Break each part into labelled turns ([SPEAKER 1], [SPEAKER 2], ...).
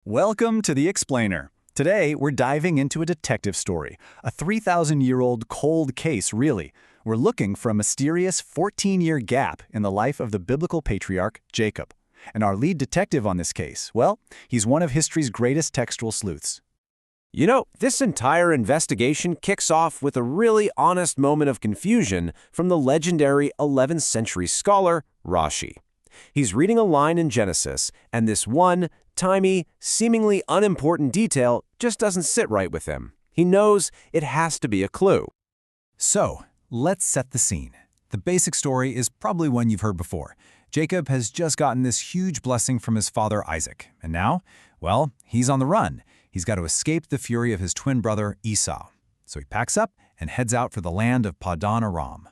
[SPEAKER 1] Welcome to The Explainer. Today, we're diving into a detective story, a 3,000-year-old cold case, really. We're looking for a mysterious 14-year gap in the life of the biblical patriarch Jacob. And our lead detective on this case, well, he's one of history's greatest textual sleuths.
[SPEAKER 2] You know, this entire investigation kicks off with a really honest moment of confusion from the legendary 11th century scholar, Rashi. He's reading a line in Genesis, and this one, tiny, seemingly unimportant detail just doesn't sit right with him. He knows it has to be a clue.
[SPEAKER 1] So, let's set the scene. The basic story is probably one you've heard before. Jacob has just gotten this huge blessing from his father Isaac, and now, well, he's on the run. He's got to escape the fury of his twin brother Esau. So he packs up and heads out for the land of Paddan-aram.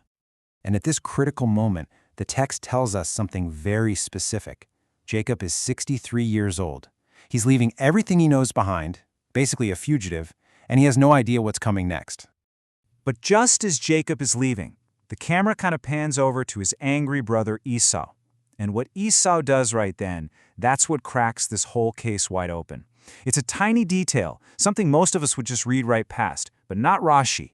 [SPEAKER 3] And at this critical moment, the text tells us something very specific. Jacob is 63 years old. He's leaving everything he knows behind, basically a fugitive, and he has no idea what's coming next.
[SPEAKER 4] But just as Jacob is leaving, the camera kind of pans over to his angry brother Esau. And what Esau does right then, that's what cracks this whole case wide open. It's a tiny detail, something most of us would just read right past, but not Rashi.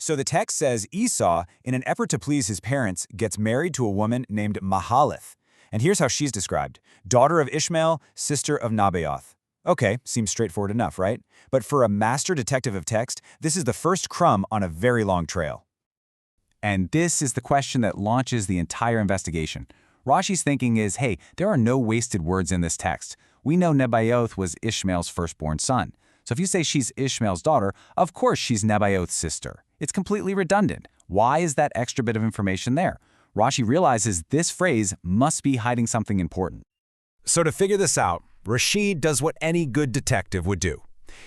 [SPEAKER 1] So the text says Esau, in an effort to please his parents, gets married to a woman named Mahalath. And here's how she's described: daughter of Ishmael, sister of Nebaioth. Okay, seems straightforward enough, right? But for a master detective of text, this is the first crumb on a very long trail. And this is the question that launches the entire investigation. Rashi's thinking is, hey, there are no wasted words in this text. We know Nebaioth was Ishmael's firstborn son. So if you say she's Ishmael's daughter, of course she's Nebaioth's sister. It's completely redundant. Why is that extra bit of information there? Rashi realizes this phrase must be hiding something important.
[SPEAKER 5] So to figure this out, Rashid does what any good detective would do.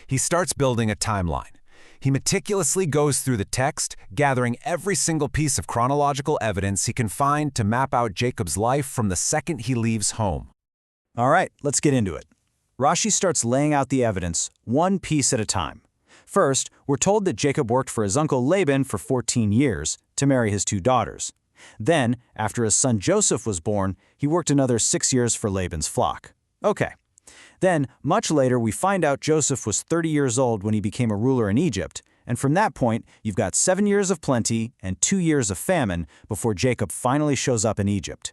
[SPEAKER 5] He starts building a timeline. He meticulously goes through the text, gathering every single piece of chronological evidence he can find to map out Jacob's life from the second he leaves home.
[SPEAKER 1] All right, let's get into it. Rashi starts laying out the evidence, one piece at a time. First, we're told that Jacob worked for his uncle Laban for 14 years to marry his two daughters. Then, after his son Joseph was born, he worked another 6 years for Laban's flock. Okay. Then, much later, we find out Joseph was 30 years old when he became a ruler in Egypt, and from that point, you've got 7 years of plenty and 2 years of famine before Jacob finally shows up in Egypt.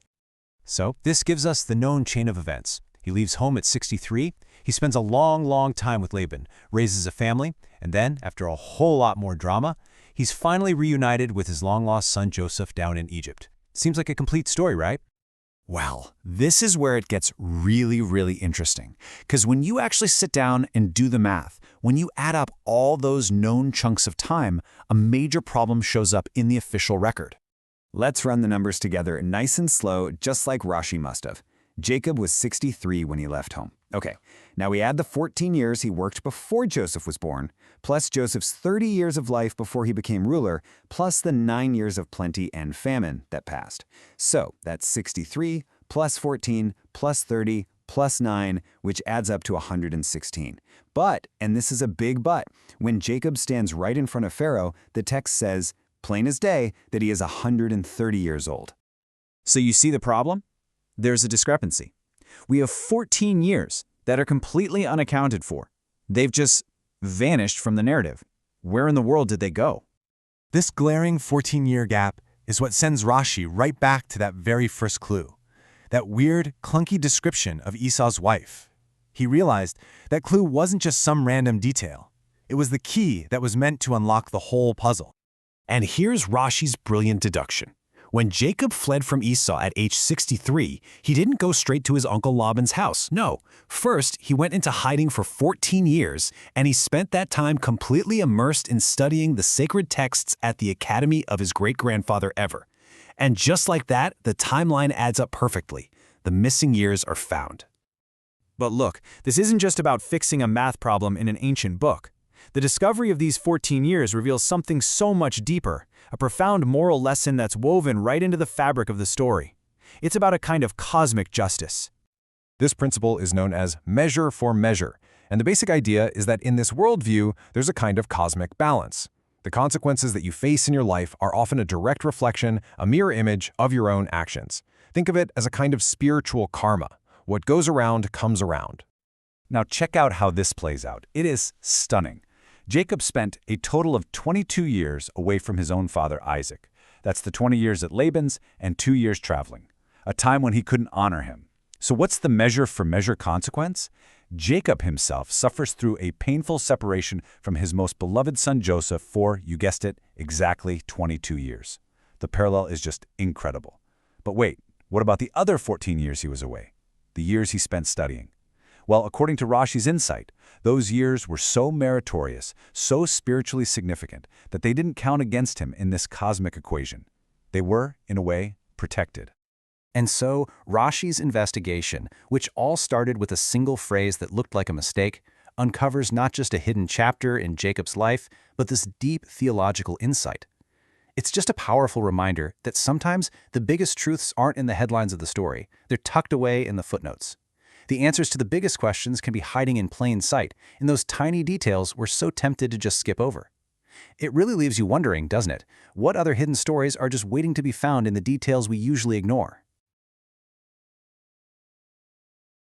[SPEAKER 3] So this gives us the known chain of events. He leaves home at 63, he spends a long time with Laban, raises a family, and then, after a whole lot more drama, he's finally reunited with his long-lost son Joseph down in Egypt. Seems like a complete story, right?
[SPEAKER 1] Well, this is where it gets really interesting. Because when you actually sit down and do the math, when you add up all those known chunks of time, a major problem shows up in the official record. Let's run the numbers together nice and slow, just like Rashi must have. Jacob was 63 when he left home. Okay, now we add the 14 years he worked before Joseph was born, plus Joseph's 30 years of life before he became ruler, plus the 9 years of plenty and famine that passed. So that's 63 plus 14 plus 30 plus 9, which adds up to 116. But, and this is a big but, when Jacob stands right in front of Pharaoh, the text says, plain as day, that he is 130 years old. So you see the problem? There's a discrepancy. We have 14 years that are completely unaccounted for. They've just vanished from the narrative. Where in the world did they go?
[SPEAKER 5] This glaring 14-year gap is what sends Rashi right back to that very first clue, that weird, clunky description of Esau's wife. He realized that clue wasn't just some random detail. It was the key that was meant to unlock the whole puzzle. And here's Rashi's brilliant deduction. When Jacob fled from Esau at age 63, he didn't go straight to his uncle Laban's house. No, first he went into hiding for 14 years, and he spent that time completely immersed in studying the sacred texts at the academy of his great-grandfather Eber. And just like that, the timeline adds up perfectly. The missing years are found.
[SPEAKER 1] But look, this isn't just about fixing a math problem in an ancient book. The discovery of these 14 years reveals something so much deeper, a profound moral lesson that's woven right into the fabric of the story. It's about a kind of cosmic justice.
[SPEAKER 5] This principle is known as measure for measure, and the basic idea is that in this worldview, there's a kind of cosmic balance. The consequences that you face in your life are often a direct reflection, a mirror image of your own actions. Think of it as a kind of spiritual karma. What goes around comes around.
[SPEAKER 1] Now check out how this plays out. It is stunning. Jacob spent a total of 22 years away from his own father Isaac. That's the 20 years at Laban's and 2 years traveling, a time when he couldn't honor him. So what's the measure for measure consequence? Jacob himself suffers through a painful separation from his most beloved son Joseph for, you guessed it, exactly 22 years. The parallel is just incredible. But wait, what about the other 14 years he was away? The years he spent studying? Well, according to Rashi's insight, those years were so meritorious, so spiritually significant, that they didn't count against him in this cosmic equation. They were, in a way, protected.
[SPEAKER 2] And so, Rashi's investigation, which all started with a single phrase that looked like a mistake, uncovers not just a hidden chapter in Jacob's life, but this deep theological insight. It's just a powerful reminder that sometimes the biggest truths aren't in the headlines of the story, they're tucked away in the footnotes. The answers to the biggest questions can be hiding in plain sight, in those tiny details we're so tempted to just skip over. It really leaves you wondering, doesn't it? What other hidden stories are just waiting to be found in the details we usually ignore?